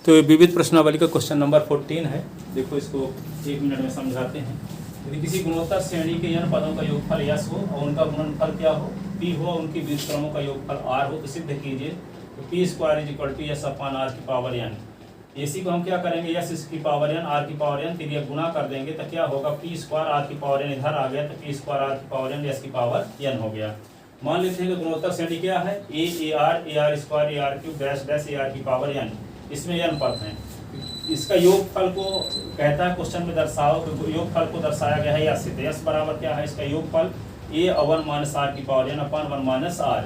तो विविध प्रश्नावली का क्वेश्चन नंबर 14 है। देखो इसको 1 मिनट में समझाते हैं। यदि किसी गुणोत्तर श्रेणी के n पदों का योगफल यस हो और उनका गुणनफल क्या हो, p हो, उनकी व्युत्क्रमों का योगफल r हो, तो सिद्ध कीजिए तो p² = s अपॉन r की पावर n। इसी को हम क्या करेंगे, s की पावर n r की पावर n फिर गुणा कर देंगे तो क्या होगा, p² r की पावर n इधर आ गया तो p² r की पावर n s की पावर n हो गया। मान लेते हैं कि गुणोत्तर श्रेणी क्या है, a² ar³ ar की पावर n। इसमें n पद हैं। इसका योगफल को कहता है क्वेश्चन में दर्शाओ, तो योगफल को दर्शाया गया है यस से। तो यस बराबर क्या है, इसका योगफल a1 - r की पावर n अपॉन 1 - r।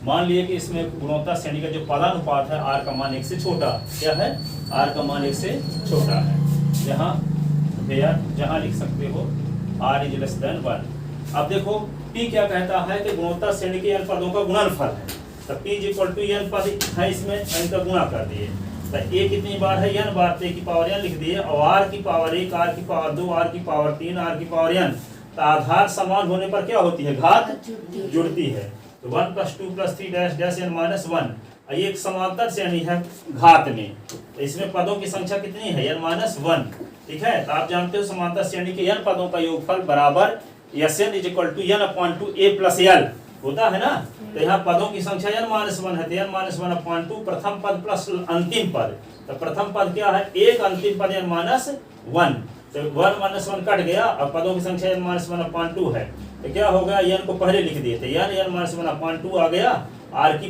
मान लिए कि इसमें गुणोत्तर श्रेणी का जो पदानुपात है r का मान 1 से छोटा, क्या है, r का मान 1 से छोटा है। जहाँ लिख सकते हो r > 1। अब देखो p क्या कहता है कि गुणोत्तर श्रेणी के n पदों का गुणनफल है। तो p = n पद है, इसमें n का गुणा कर दिए तो a कितनी बार है, n बार, तो a की पावर n लिख दिए और r की पावर 1, r की पावर 2, r की पावर 3, r की पावर n। तो आधार समान होने पर क्या होती है, घात जुड़ती है। तो 1 + 2 + 3 n - 1। ये एक समांतर श्रेणी है घात में, तो इसमें पदों की संख्या कितनी है, n - 1। ठीक है, तो आप जानते हो समांतर श्रेणी के n पदों का योगफल बराबर Sn = n/2a + l होता है ना। तो यहाँ पदों की संख्या n - 1 है, तो n - 1/2 प्रथम पद प्लस अंतिम पद। तो प्रथम पद क्या है, एक, अंतिम पद n - 1। तो 1 - 1 कट गया, अब पदों की संख्या n - 1/2 है। तो क्या होगा, n को पहले लिख दिए थे, n - 1/2 आ गया r की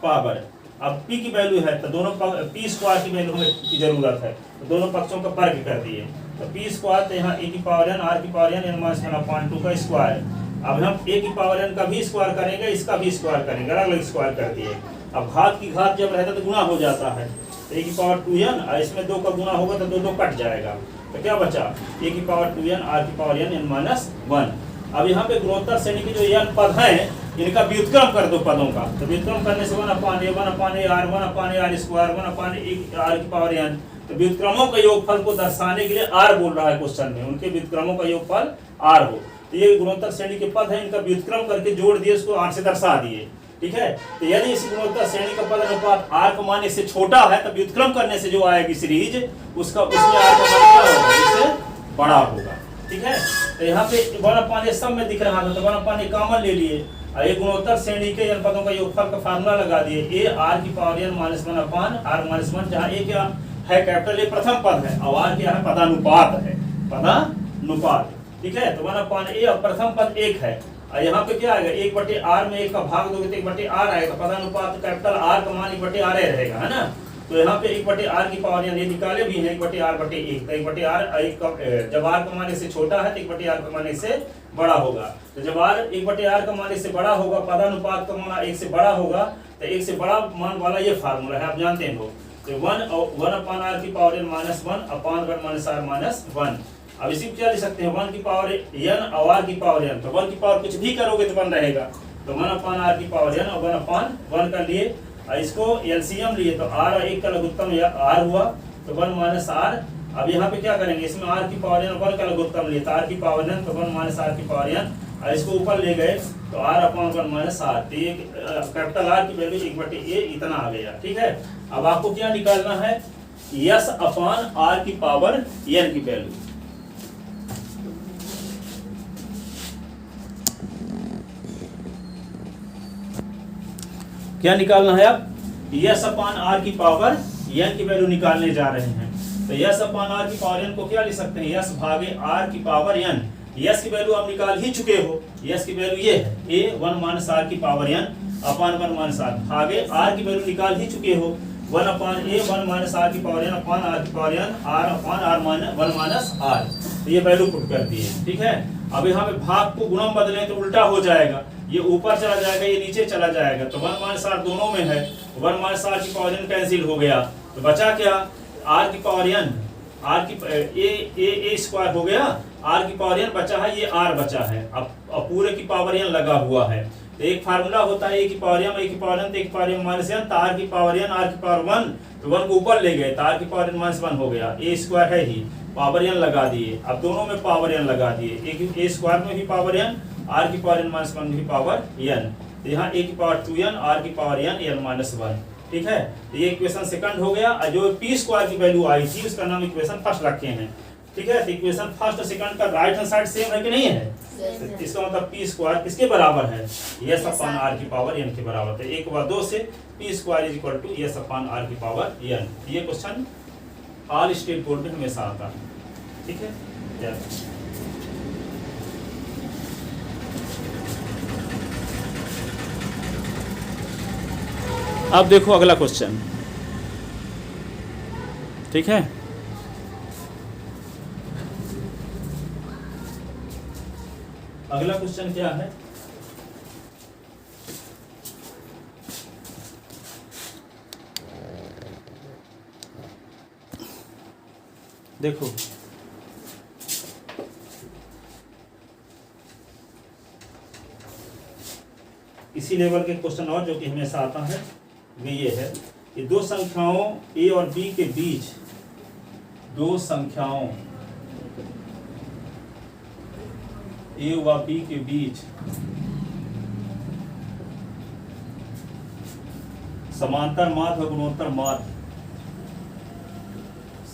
पावर। अब p की वैल्यू है तो दोनों p² की वैल्यू की जरूरत है, तो दोनों पक्षों का वर्ग कर दिए। तो p² तो यहाँ a की पावर n, r की पावर n, n - 1/2 का स्क्वायर। अब हम a की पावर n का भी स्क्वायर करेंगे, इसका भी स्क्वायर करेंगे, अलग अलग स्क्वायर कर दिए। अब घात की घात जब रहता है तो गुना हो जाता है, तो a की पावर 2n और इसमें 2 का गुना होगा तो 2 कट जाएगा। तो क्या बचा, a की पावर 2n, r की पावर n, n - 1। अब यहाँ पे गुणोत्तर श्रेणी के जो n पद हैं इनका व्युत्क्रम कर दो पदों का। तो व्युत्क्रम करने से 1/a, 1/a, 1/r, 1/r square, 1/a r की पावर n। तो व्युत्क्रमों का योगफल को दर्शाने के लिए r बोल रहा है क्वेश्चन में, उनके व्युत्क्रमों का योगफल r हो। तो ये गुणोत्तर श्रेणी के पद है, इनका व्युत्क्रम करके जोड़ दिए, उसको r से दर्शा दिए। ठीक है, तो यदि इस गुणोत्तर श्रेणी का पद अनुपात r का मान इससे छोटा है तो व्युत्क्रम करने से जो आएगी सीरीज उसमें r का मान क्या होगा, इससे बड़ा होगा। ठीक है, तो यहाँ पे 1/a सब में दिख रहा था तो 1/a कॉमन ले लिए और एक गुणोत्तर श्रेणी के n पदों का योगफल का फार्मूला लगा दिए, a r की पावर n - 1/r - 1, जहाँ a क्या है, कैपिटल A प्रथम पद है और r क्या है, पदानुपात है, पदानुपात। ठीक है, तो 1/a और प्रथम पद 1 है और यहाँ पे क्या आएगा, 1/r में 1 का भाग दोगे तो 1/r आएगा। पदानुपात कैपिटल R का मान 1/r रहेगा, है ना। तो यहाँ पे 1/r की पावर n ये निकाले भी है, 1/r/1। तो 1/r जब r का मान इससे छोटा है तो 1/r का मान इससे बड़ा होगा। तो जब 1/r का मान इससे बड़ा होगा, पदानुपात का मान 1 से बड़ा होगा, तो 1 से बड़ा मान वाला ये फार्मूला है, आप जानते हैं लोग। तो 1/r की पावर n - 1 अपॉन 1 - r - 1। अब इसी को क्या लिख सकते हैं, 1 की पावर n और r की पावर n। तो 1 की पावर कुछ भी करोगे तो 1 रहेगा, तो 1/r की पावर n और 1/1 कर लिए और इसको एलसीएम लिए तो r और 1 का लघुत्तम r हुआ, तो 1 - r। अब यहाँ पे क्या करेंगे, इसमें r की पावर n 1 का लघुत्तम लिए तो r की पावर n, तो 1 - r की पावर n और इसको ऊपर ले गए तो r/1 - r। तो ये कैपिटल R की वैल्यू 1/a इतना आ गया। ठीक है, अब आपको क्या निकालना है, s अपॉन r की पावर n की वैल्यू। क्या निकालना है, अब s अपॉन r की पावर n की वैल्यू निकालने जा रहे हैं। तो s अपॉन r की पावर n को क्या लिख सकते हैं, s भागे r की पावर n। s की वैल्यू आप निकाल ही चुके हो, s की वैल्यू ये है a 1 - r की पावर n अपॉन 1 - r भागे r की वैल्यू निकाल ही चुके हो, 1/a 1 - r की पावर n अपॉन r की power n, r upon r - 1 - r। तो ये वैल्यू पुट कर दिए। ठीक है, अब यहाँ पे भाग को गुणा बदलें तो उल्टा हो जाएगा, ये ऊपर चला जाएगा, ये नीचे चला जाएगा। तो 1 - r दोनों में है, 1 - r की पावर n कैंसिल हो गया, तो बचा क्या, r की पावर n, r की a स्क्वायर हो गया, r की पावर n बचा है, ये r बचा है। अब पूरे की पावर n लगा हुआ है। तो एक फार्मूला होता है a की पावर m, a की पावर n, तो a की पावर m - n, तो r की पावर n, r की पावर 1, तो 1 को ऊपर ले गए तो r की पावर n - 1 हो गया, a स्क्वायर है ही, पावर n लगा दिए। अब दोनों में पावर n लगा दिए, a स्क्वायर में भी पावर n, r की पावर n - 1 में भी पावर n। तो यहाँ a की पावर 2n, r की पावर n, n - 1। ठीक है, तो ये इक्वेशन सेकंड हो गया, और जो पी स्क्वायर की वैल्यू आई थी उसका नाम इक्वेशन फर्स्ट रखे हैं। ठीक है, तो इक्वेशन फर्स्ट और सेकंड का राइट हैंड साइड सेम है कि नहीं है? तो इसका मतलब पी स्क्वायर किसके बराबर है? यस अपॉन आर की पावर एन के बराबर है। 1/2 से P square is equal to S upon R की पावर एन। ये क्वेश्चन ऑल स्टेट बोर्ड में हमेशा आता है। ठीक है, अब देखो अगला क्वेश्चन। ठीक है, अगला क्वेश्चन क्या है? देखो इसी लेवल के क्वेश्चन और जो कि हमेशा आता है वो ये है कि दो संख्याओं ए और बी के बीच, दो संख्याओं ए व बी के बीच समांतर माध्य व गुणोत्तर माध्य,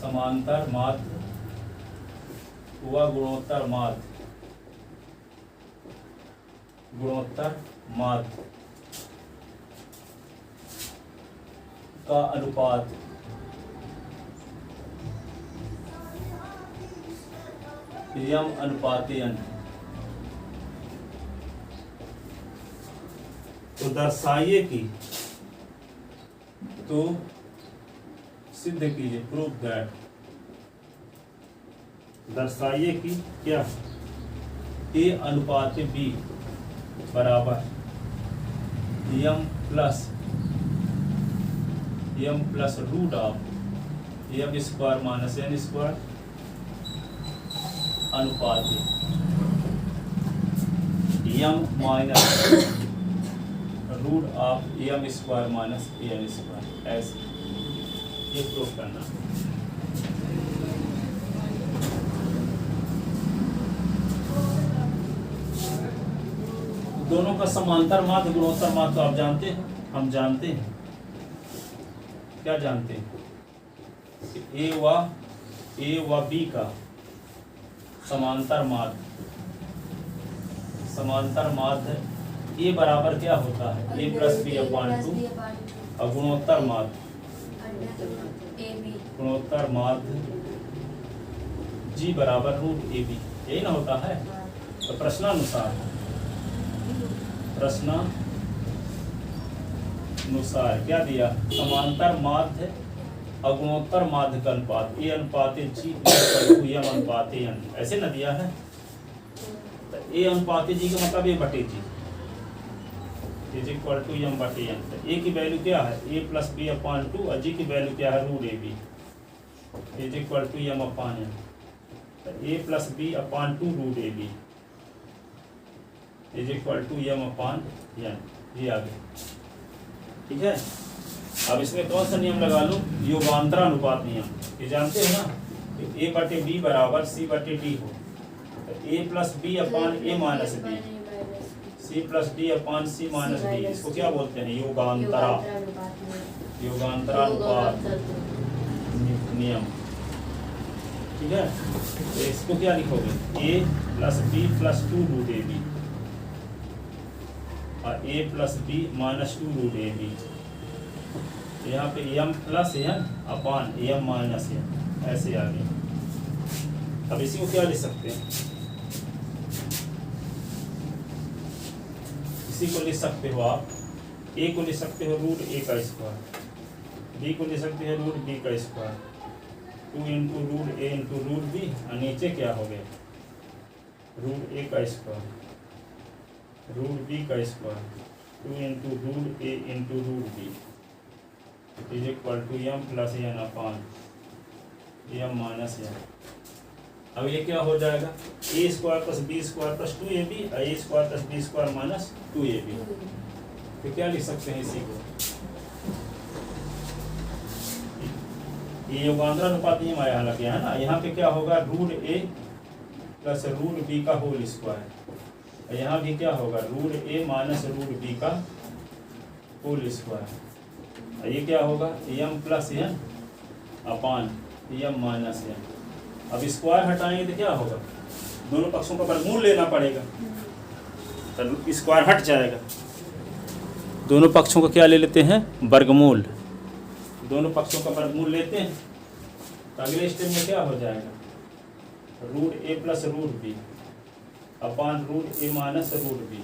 समांतर माध्य व गुणोत्तर माध्य, गुणोत्तर माध्य का अनुपात यम अनुपातेन, तो दर्शाइए कि, तो सिद्ध कीजिए, प्रूव दैट, दर्शाइए कि क्या ए अनुपात बी बराबर M plus root of M square minus N square अनुपात M minus root of M square minus N square, ऐसे ये प्रूफ करना। दोनों का समांतर माध्य गुणोत्तर माध्य तो आप जानते हैं, हम जानते हैं, क्या जानते हैं? ए व बी का समांतर माध्य, समांतर माध्य ए बराबर क्या होता है? ए प्लस बी अपॉन 2, और गुणोत्तर माध्य, गुणोत्तर माध्य जी बराबर रूट ए बी, यही ना होता है? तो प्रश्नानुसार, प्रश्नानुसार क्या दिया? समांतर माध्य और गुणोत्तर माध्य का अनुपात ए अनुपात जी एम अनुपात एन, ऐसे ना दिया है? तो ए अनुपात जी का मतलब ए बटे जी इज इक्वल टू एम बटे एन। तो ए की वैल्यू क्या है? ए प्लस बी अपॉन 2, और जी की वैल्यू क्या है? Root A B is equal to M upon N. तो A plus B upon 2 root A B is equal to M upon N, ये आ गया। ठीक है, अब इसमें कौन सा नियम लगा लूँ? योगांतर अनुपात नियम, ये जानते हो ना? ए बटे बी बराबर सी बटे डी हो, तो A plus B upon A minus B, C plus D upon C minus D, इसको क्या बोलते हैं? योगांतरा, योगांतरानुपात नियम। ठीक है, तो इसको क्या लिखोगे? A plus B plus 2 root A B, और A plus B minus 2 root A B, यहाँ पे M plus N upon M minus N, ऐसे आ गया। अब इसी को क्या लिख सकते हैं? इसी को लिख सकते हो आप, ए को लिख सकते हो रूट ए का स्क्वायर, बी को लिख सकते हो रूट बी का square, 2 into root A into root B, और नीचे क्या हो गया? रूट ए का स्क्वायर रूट बी का square, 2 into root A into root B is equal to M plus N upon M minus N. अब ये क्या हो जाएगा? A square plus B square plus 2ab, A square plus B square minus 2ab। तो क्या लिख सकते हैं इसी को? ये योगांतर अनुपात नियम आया हालांकि है ना? यहाँ पे क्या होगा? Root A plus root B का होल स्क्वायर, यहाँ भी क्या होगा? Root A minus root B का होल स्क्वायर ये क्या होगा एम प्लस एन अपान एम माइनस एन। अब स्क्वायर हटाएंगे तो क्या होगा, दोनों पक्षों का वर्गमूल लेना पड़ेगा, तो स्क्वायर हट जाएगा। दोनों पक्षों का क्या ले लेते हैं, वर्गमूल। दोनों पक्षों का वर्गमूल लेते हैं तो अगले स्टेप में क्या हो जाएगा, root A plus root B upon root A minus root B.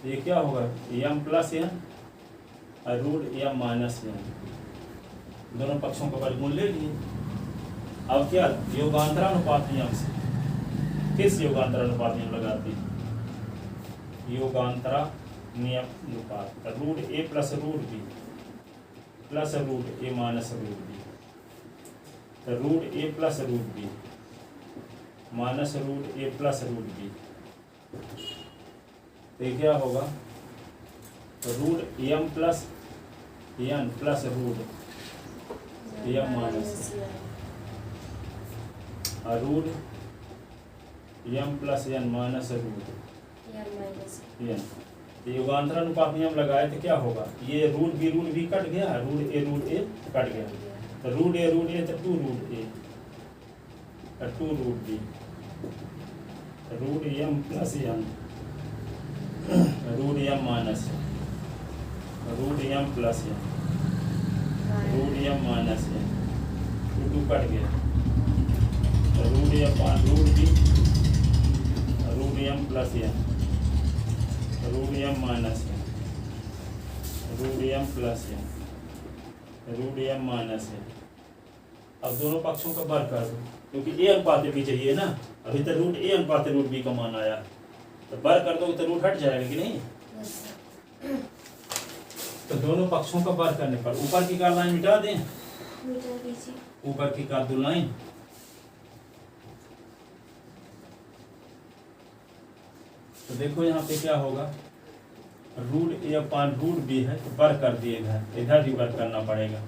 ये क्या होगा एम प्लस एन और रूट एम माइनस एन। दोनों पक्षों का वर्गमूल ले लिए। अब क्या योगांतरानुपात नियम से, किस योगांतरानुपात नियम लगाते हैं, योगांतरा नियम अनुपात। Root A plus root B plus root A minus root B, तो root A plus root B minus root A plus root B, तो क्या होगा root M plus N plus root M minus और root M plus N minus root N. योगांतरानुपात नियम लगाए तो क्या होगा, ये रूट बी कट गया, रूट ए कट गया, तो रूट ए तो two root A two root B, root M plus N root M minus root M plus N root M minus N, two cut गया, तो root M पान root B root M plus N root M minus N root M plus N root M minus N. अब दोनों पक्षों का वर्ग कर दो, क्योंकि ए अनुपात बी चाहिए ना, अभी तक रूट ए अनुपात रूट बी का मान आया, तो वर्ग कर दो तो रूट हट जाएगा कि नहीं। तो दोनों पक्षों का वर्ग करने पर ऊपर की का लाइन मिटा दें, ऊपर की का दो लाइन, तो देखो यहाँ पे क्या होगा, रूट ए अपान रूट बी है तो वर्ग कर दिए इधर भी वर्ग करना पड़ेगा,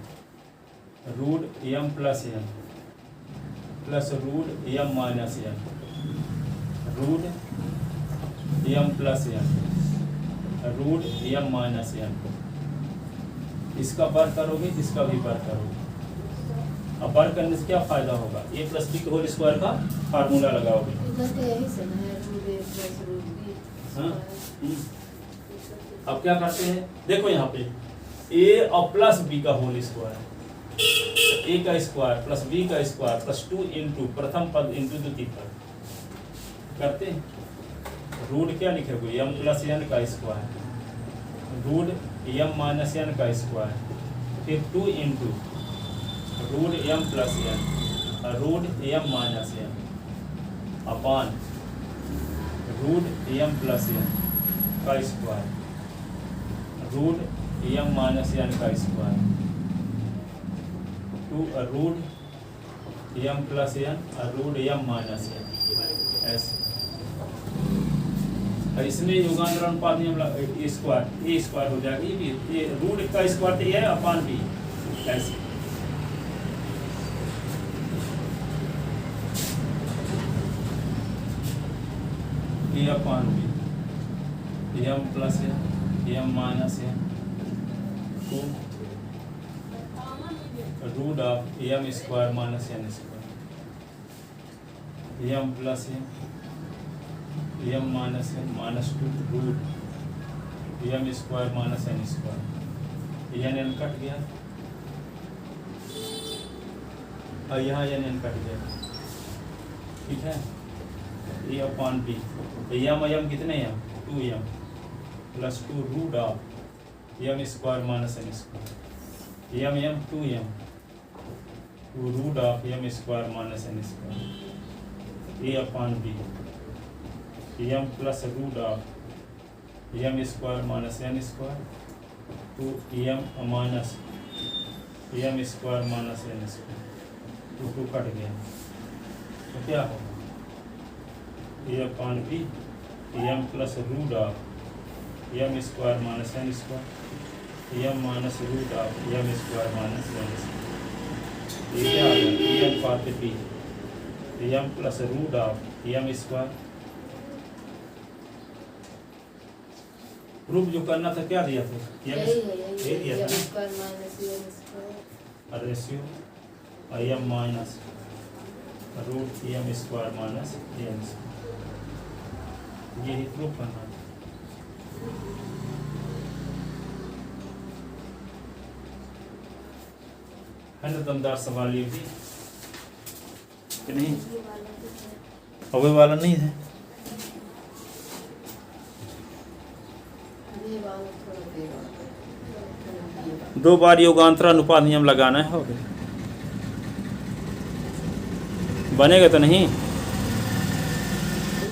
root M plus N plus root M minus N root M plus N root M minus N. इसका वर्ग करोगे, इसका भी वर्ग करोगे। अब वर्ग करने से क्या फायदा होगा, ए प्लस बी होल स्क्वायर का फार्मूला लगाओगे। हाँ? अब क्या करते हैं, देखो यहाँ पे ए और प्लस बी का होल स्क्वायर, ए का स्क्वायर प्लस बी का स्क्वायर प्लस 2 इंटू प्रथम पद इंटू द्वितीय पद करते हैं। रूट क्या लिखे एम प्लस एन का square root M minus N का स्क्वायर, फिर 2 into root M plus N root M minus N upon root M plus N का square root M minus N का square two root M plus N root M minus N. ऐसे इसमें योगांतरानुपात नियम square ए square हो जाएगा, ये भी ये रूट का स्क्वायर तो ये है अपान बी, ऐसे A upon B M plus M minus N two root of M square minus N square M plus M minus N minus 2 root M square minus N square. N cut गया और यहाँ N cut गया, ठीक है। A upon B, M कितने M 2m plus 2 root of M square minus N square M 2m 2 root of M square minus N square A upon B M plus root of M square minus N square 2m minus M square minus N square 2 cut गया, तो क्या होगा A upon B M plus root of M square minus N square M minus root of M square minus N square. ये क्या आ गया A अनुपात B M plus root of M square proof जो करना था क्या दिया था? यही ये दिया था square minus M square ratio M minus root M square minus M square, यही प्रूफ करना था। है ना दमदार सवाल ये भी कि नहीं? अवे वाला नहीं है। दो बार योगांतर अनुपात नियम लगाना है, हो गया। बनेगा तो नहीं।